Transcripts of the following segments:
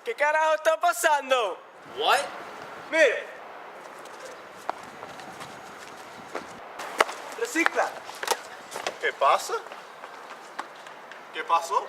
¿Qué carajo está pasando? What? Mire. Recicla. ¿Qué pasa? ¿Qué pasó?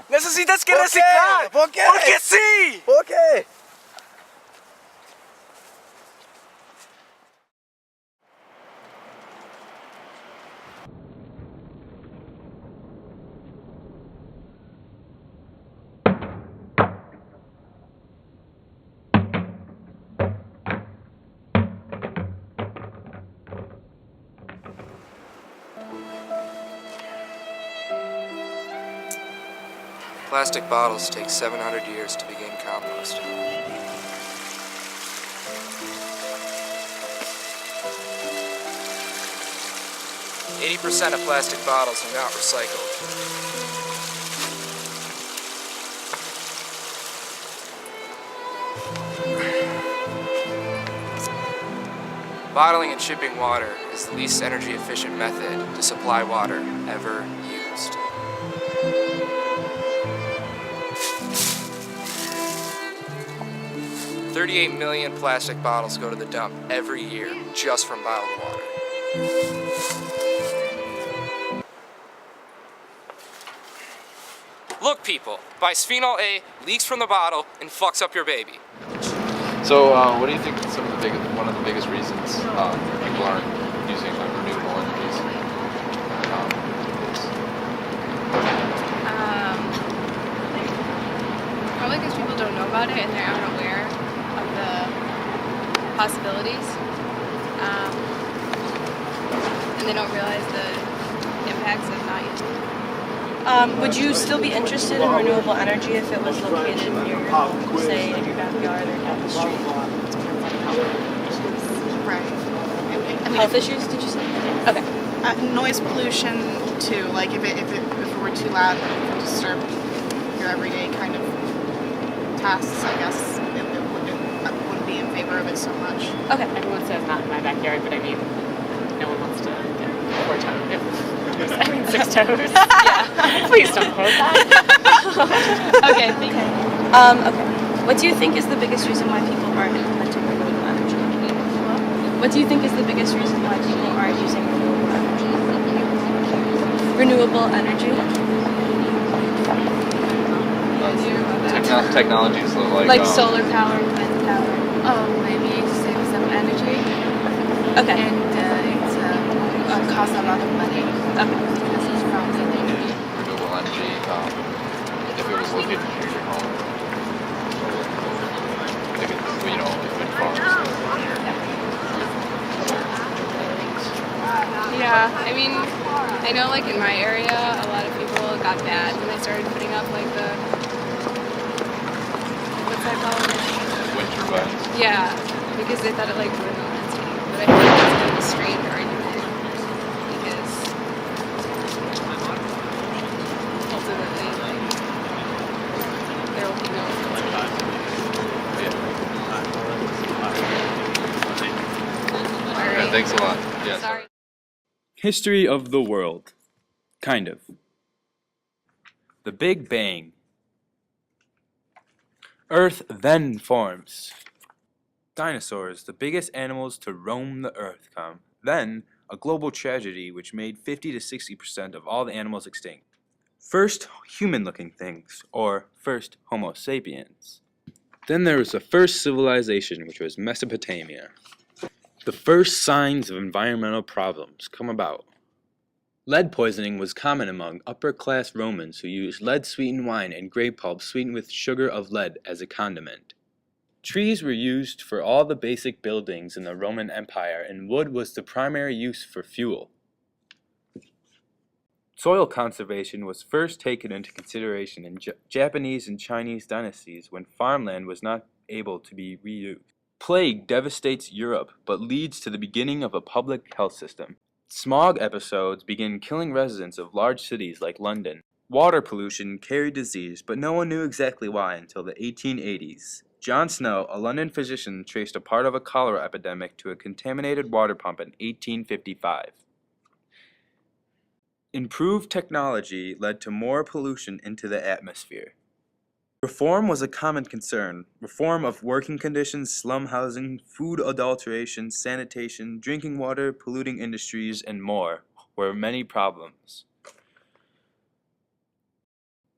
Necesitas que ¿Por qué? reciclar. ¿Por qué? Porque sí. ¿Por qué? Plastic bottles take 700 years to begin composting. % of plastic bottles are not recycled. Bottling and shipping water is the least energy efficient method to supply water ever used. $38 million plastic bottles go to the dump every year just from bottled water. Look, people, bisphenol A leaks from the bottle and fucks up your baby. So, what do you think one of the biggest reasons people aren't using renewable energies is? Probably because people don't know about it and they're unaware of the possibilities. And they don't realize the impacts of not using it. Would you still be interested in renewable energy if it was located near your home, say in your backyard or down the street? Right. I mean, Health issues, did you say? Okay. noise pollution too. Like if it were too loud, it would disturb your everyday kind of tasks. I guess I wouldn't be in favor of it so much. Okay. Everyone says not in my backyard, but I mean, no one wants to get 4 toes. I mean 6 toes. Yeah. Please don't quote that. Okay, thank you. Okay. What do you think is the biggest reason why people aren't implementing renewable energy? What do you think is the biggest reason why people aren't using renewable energy? Renewable energy? Technology is Like solar power, wind power. Oh, maybe save some energy. Okay. And it costs a lot of money. Okay. Because it's from renewable energy if it was located near your home. If it's, wind farms. Yeah, I mean, I know like in my area, a lot of people got mad when they started putting up like the, what's that called? Wind turbines. Yeah, because they thought it like ruined the landscape. But I think that's kind of a strange argument because ultimately, like, there will be no Yeah, thanks a lot. Yeah. Sorry. History of the world. Kind of. The Big Bang. Earth then forms. Dinosaurs, the biggest animals to roam the earth, come. Then, a global tragedy which made 50 to 60% of all the animals extinct. First human-looking things, or first Homo sapiens. Then there was the first civilization, which was Mesopotamia. The first signs of environmental problems come about. Lead poisoning was common among upper-class Romans who used lead-sweetened wine and grape pulp sweetened with sugar of lead as a condiment. Trees were used for all the basic buildings in the Roman Empire, and wood was the primary use for fuel. Soil conservation was first taken into consideration in Japanese and Chinese dynasties when farmland was not able to be reused. Plague devastates Europe, but leads to the beginning of a public health system. Smog episodes begin killing residents of large cities like London. Water pollution carried disease, but no one knew exactly why until the 1880s. John Snow, a London physician, traced a part of a cholera epidemic to a contaminated water pump in 1855. Improved technology led to more pollution into the atmosphere. Reform was a common concern. Reform of working conditions, slum housing, food adulteration, sanitation, drinking water, polluting industries, and more were many problems.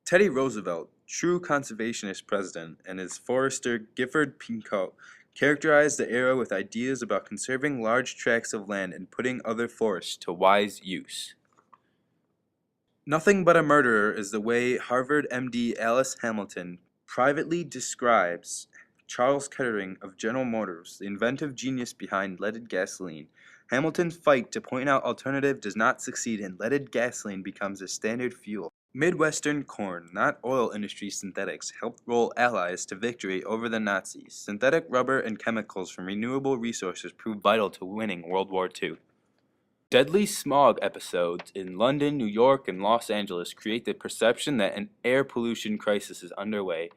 Teddy Roosevelt, true conservationist president, and his forester Gifford Pinchot characterized the era with ideas about conserving large tracts of land and putting other forests to wise use. Nothing but a murderer is the way Harvard MD Alice Hamilton privately describes Charles Kettering of General Motors, the inventive genius behind leaded gasoline. Hamilton's fight to point out alternative does not succeed and leaded gasoline becomes a standard fuel. Midwestern corn, not oil industry synthetics, helped roll Allies to victory over the Nazis. Synthetic rubber and chemicals from renewable resources proved vital to winning World War II. Deadly smog episodes in London, New York, and Los Angeles create the perception that an air pollution crisis is underway.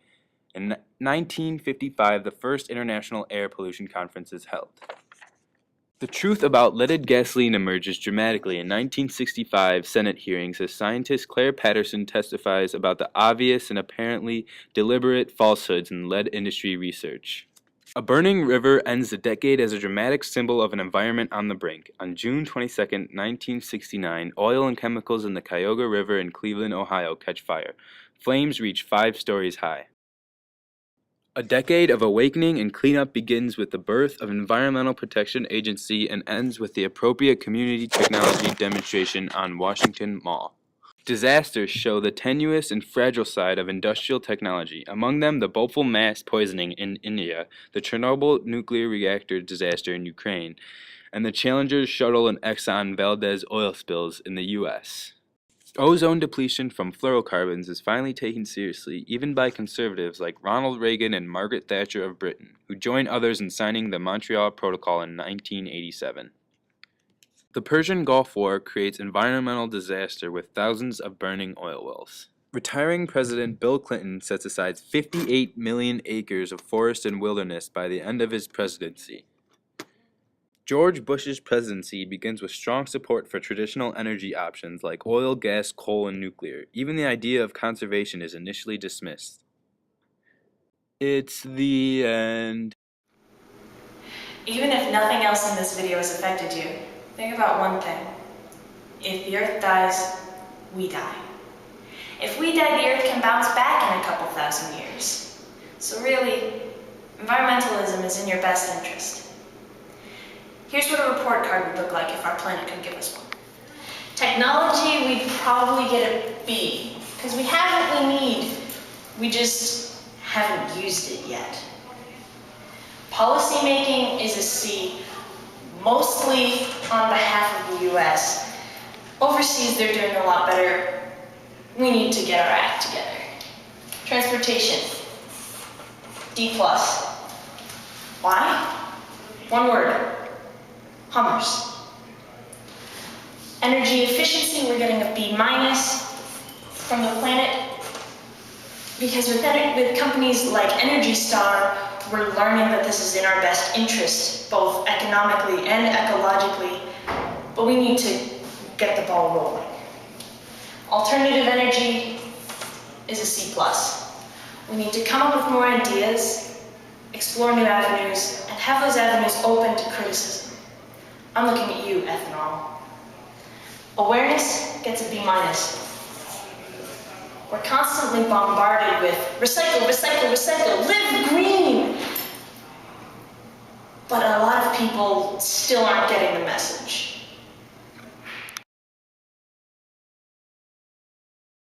In 1955, the first International Air Pollution Conference is held. The truth about leaded gasoline emerges dramatically in 1965 Senate hearings as scientist Claire Patterson testifies about the obvious and apparently deliberate falsehoods in lead industry research. A burning river ends the decade as a dramatic symbol of an environment on the brink. On June 22, 1969, oil and chemicals in the Cuyahoga River in Cleveland, Ohio catch fire. Flames reach 5 stories high. A decade of awakening and cleanup begins with the birth of Environmental Protection Agency and ends with the appropriate community technology demonstration on Washington Mall. Disasters show the tenuous and fragile side of industrial technology, among them the Bhopal mass poisoning in India, the Chernobyl nuclear reactor disaster in Ukraine, and the Challenger shuttle and Exxon Valdez oil spills in the U.S. Ozone depletion from fluorocarbons is finally taken seriously, even by conservatives like Ronald Reagan and Margaret Thatcher of Britain, who joined others in signing the Montreal Protocol in 1987. The Persian Gulf War creates environmental disaster with thousands of burning oil wells. Retiring President Bill Clinton sets aside 58 million acres of forest and wilderness by the end of his presidency. George Bush's presidency begins with strong support for traditional energy options like oil, gas, coal, and nuclear. Even the idea of conservation is initially dismissed. It's the end. Even if nothing else in this video has affected you, think about one thing. If the Earth dies, we die. If we die, the Earth can bounce back in a couple thousand years. So really, environmentalism is in your best interest. Here's what a report card would look like if our planet could give us one. Technology, we'd probably get a B, because we have what we need. We just haven't used it yet. Policy making is a C, mostly on behalf of the US. Overseas, they're doing a lot better. We need to get our act together. Transportation, D+. Why? One word, Hummers. Energy efficiency, we're getting a B- from the planet. Because with companies like Energy Star, we're learning that this is in our best interest, both economically and ecologically, but we need to get the ball rolling. Alternative energy is a C+. We need to come up with more ideas, explore new avenues, and have those avenues open to criticism. I'm looking at you, ethanol. Awareness gets a B-. We're constantly bombarded with recycle, recycle, recycle, live green. But a lot of people still aren't getting the message.